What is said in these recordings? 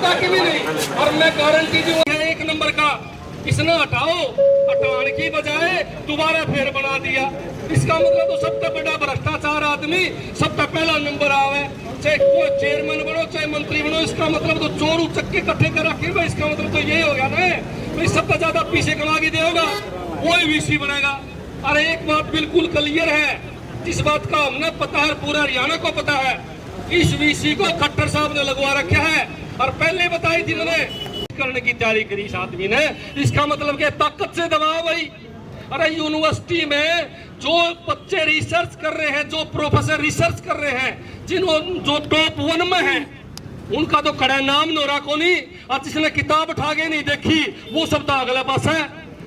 होगा कि भी नहीं। और मैं गारंटी दूं एक नंबर का इसने हटाने की बजाय दोबारा फिर बना दिया। इसका मतलब तो सबसे बड़ा भ्रष्टाचार आदमी सबसे पहला नंबर आवे, चाहे कोई चेयरमैन बनो चाहे मंत्री बनो। इसका मतलब तो चोर उचक्के इकट्ठे कर रखे भाई। इसका मतलब तो यही हो गया ना भाई, सबसे ज्यादा पीछे कमा के देगा वही वीसी बनेगा। अरे एक बात बिल्कुल क्लियर है, जिस बात का हमने पता है, पूरा हरियाणा को पता है, इस वीसी को खट्टर साहब ने लगवा रखा है। और पहले बताई थी मैंने करने की तैयारी करी इस आदमी ने। इसका मतलब क्या ताकत से दबाव भाई। अरे यूनिवर्सिटी में जो बच्चे रिसर्च कर रहे हैं, जो प्रोफेसर रिसर्च कर रहे हैं, जो टॉप 1 में है, उनका तो खड़ा नाम नोरा को नहीं। और जिसने किताब उठा के नहीं देखी वो सब तो अगले पास है।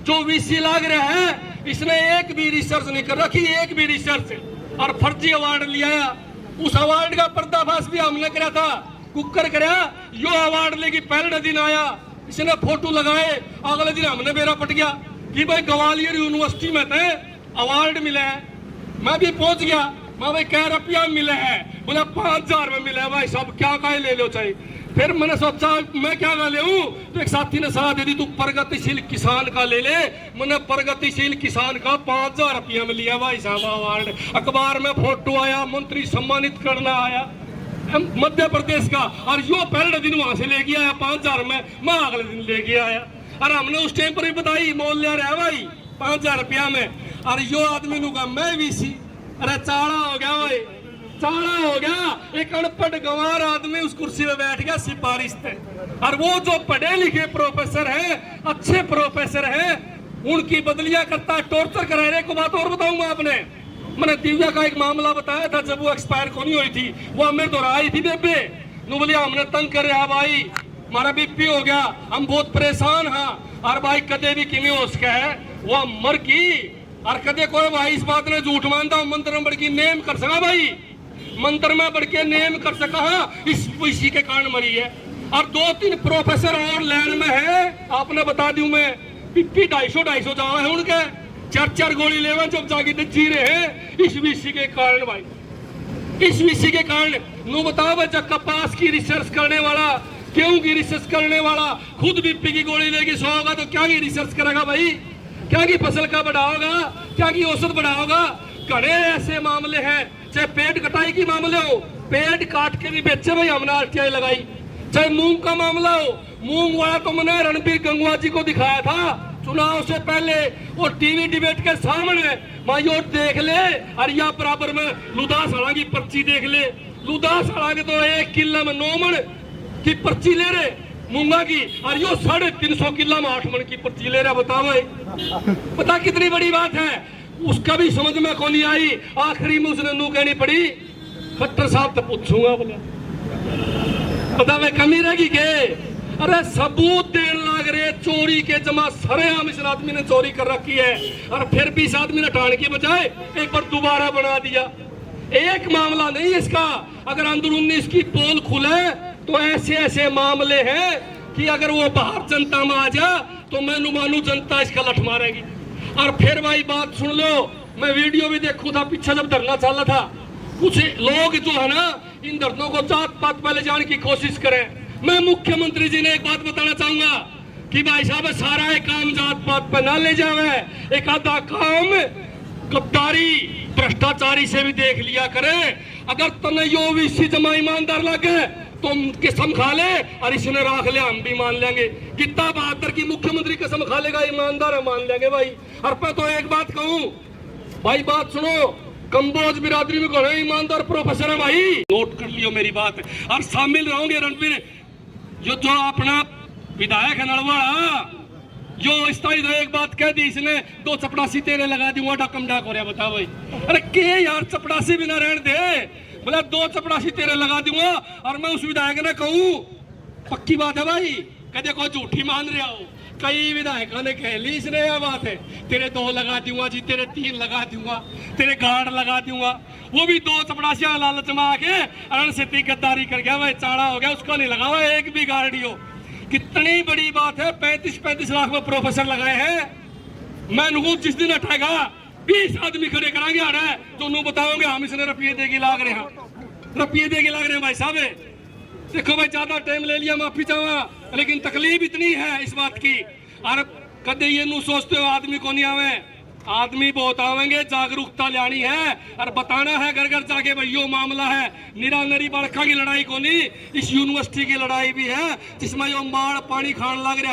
जो वीसी लाग रहा है इसने एक भी रिसर्च नहीं कर रखी, एक भी रिसर्च, और फर्जी अवार्ड लिया। उस अवार्ड का पर्दाफाश भी हमने करा था, कुकर कराया। यो अवार्ड लेके पहले दिन आया, इसने फोटो लगाए, अगले दिन हमने बेरा पट गया कि भाई ग्वालियर यूनिवर्सिटी में थे अवार्ड मिले है। मैं भी पहुंच गया, मैं भाई क्या रुपया मिले है, बोला 5000 में मिले भाई साहब, क्या का ले लो चाहिए। फिर मैंने सोचा मैं क्या का ले तो एक साथी ने सलाह दे दी, तू प्रगतिशील किसान का ले ले। मैंने प्रगतिशील किसान का 5000 रुपया में लिया भाई साहब अवार्ड। अखबार में फोटो आया, मंत्री सम्मानित करना आया मध्य प्रदेश का, और यो पहले दिन वहां से लेके आया 5000 में, मैं अगले दिन लेके आया। और हमने उस टाइम पर ही बताई मोल ले रहा है भाई 5000 रुपया में। और यो आदमी नु का मैं वीसी। अरे चाड़ा हो गया भाई, चाड़ा हो गया। एक अनपढ़ गंवार आदमी उस कुर्सी में बैठ गया सिफारिश पे। और वो जो पढ़े लिखे प्रोफेसर हैं, अच्छे प्रोफेसर हैं, उनकी बदलियां करता है, टॉर्चर करा रहे। को बात और बताऊंगा आपने, मैंने दिव्या का एक मामला बताया था जब वो एक्सपायर को नहीं हुई थी, वो हमें दोहराई थी बेबे नु बोलिया हमने तंग कर रहा भाई, हमारा बीपी हो गया, हम बहुत परेशान हैं। और भाई कदे भी किमें हो सके है वो मर की। और कदे कोई भाई इस बात ने झूठ मानता मंत्र में बढ़ के नेम कर सका भाई, मंत्र में बढ़ के नेम कर सका इस इसी के कारण मरी है। और 2-3 प्रोफेसर और लाइन में है, आपने बता दूं मैं, बीपी 250 जावा है उनके, 4-4 गोली लेवा जब जाके जी रहे हैं इस वीसी के कारण भाई। इस वीसी के कारण नु बताओ बच्चा, कपास की रिसर्च करने वाला, गेहूं की रिसर्च करने वाला खुद बीपी की गोली लेके सो होगा तो क्या की रिसर्च करेगा भाई, क्या की फसल का बढ़ाओगा, क्या की औसत बढ़ाओगा। कड़े ऐसे मामले हैं, चाहे पेड़ कटाई की मामले हो, पेड़ काट के भी बेचे भाई हमने आरटीआई लगाई। चाहे मूंग का मामला हो, मूंग वाला तो मैंने रणबीर गंगवा जी को दिखाया था चुनाव से पहले, वो टीवी डिबेट के सामने मायो देख ले। और या बराबर में लुदा साड़ा की पर्ची देख ले, लुदा साड़ा के तो 1 किला में 9 मन की पर्ची ले रहे मूंगा की, और यो 350 किला में 8 मन की पर्ची ले रहा। बताओ भाई, पता कितनी बड़ी बात है। उसका भी समझ में को नहीं आई, आखिरी में उसने नू कहनी पड़ी खट्टर साहब तो पूछूंगा बोले, पता मैं कमी रहेगी के। अरे सबूत देने लग रहे, चोरी के जमा सरेआम इस आदमी ने चोरी कर रखी है। और फिर भी इस आदमी ने हटाने की बजाय एक बार दोबारा बना दिया। एक मामला नहीं इसका, अगर अंदरूनी इसकी पोल खुले तो ऐसे ऐसे मामले हैं कि अगर वो बाहर जनता में आ जा तो मैं मानू जनता इसका लठ मारेगी। और फिर भाई बात सुन लो, मैं वीडियो भी देखू था पीछे जब धरना चल रहा था, कुछ लोग जो है ना इन धरनों को जात पात पहले जाने की कोशिश करें। मैं मुख्यमंत्री जी ने एक बात बताना चाहूंगा कि भाई साहब सारा एक काम जात पात पर ना ले जावे, एक आधा काम गद्दारी भ्रष्टाचारी से भी देख लिया करे। अगर तने यो वीसी जमा ईमानदार लगे तो कसम खा ले, और इसने राख ले हम भी मान लेंगे। कितना बहादुर की मुख्यमंत्री कसम खा लेगा ईमानदार है, मान लेंगे भाई। और मैं तो एक बात कहूं भाई, बात सुनो, कंबोज बिरादरी में कौन है ईमानदार प्रोफेसर है भाई, नोट कर लियो मेरी बात। और शामिल रहोगे रणबीर जो अपना विधायक है नलवाड़ा, जो इस तरह एक बात कह दी इसने, 2 चपड़ासी तेरे लगा दूंगा डकम डाक हो रहा। बता भाई, अरे के यार चपड़ासी भी ना रहने दे, बोला 2 चपड़ासी तेरे लगा दूंगा। और मैं उस विधायक ने कहूं पक्की बात है भाई, कदे कोई झूठी मान रहा हो, कई विधायकों ने कह ली इसने यह बात है, तेरे 2 लगा दूंगा जी, तेरे 3 लगा दूंगा, तेरे गार्ड लगा दूंगा। वो भी 2 चपड़ासियां लालच में आके अरण से गद्दारी कर गया भाई, चाड़ा हो गया, उसको नहीं लगा हुआ एक भी गार्ड हो। कितनी बड़ी बात है, 35-35 लाख में प्रोफेसर लगाए हैं। मैं नुकू जिस दिन हटाएगा 20 आदमी खड़े कराएंगे आ रहा है तो नू बताओगे हम इसने रुपये देगी लाग रहे हैं, रुपये देगी लाग रहे हैं भाई साहब। देखो भाई ज्यादा टाइम ले लिया, माफी चाहवा, लेकिन तकलीफ इतनी है इस बात की। और कदे ये नू सोचते हो आदमी को नहीं आवे, आदमी बहुत आवेंगे, जागरूकता लानी है और बताना है घर घर जाके भाई यो मामला है। निरा नरी बड़खा की लड़ाई को नहीं, इस यूनिवर्सिटी की लड़ाई भी है जिसमें यो माड़ पानी खान लग रहा है।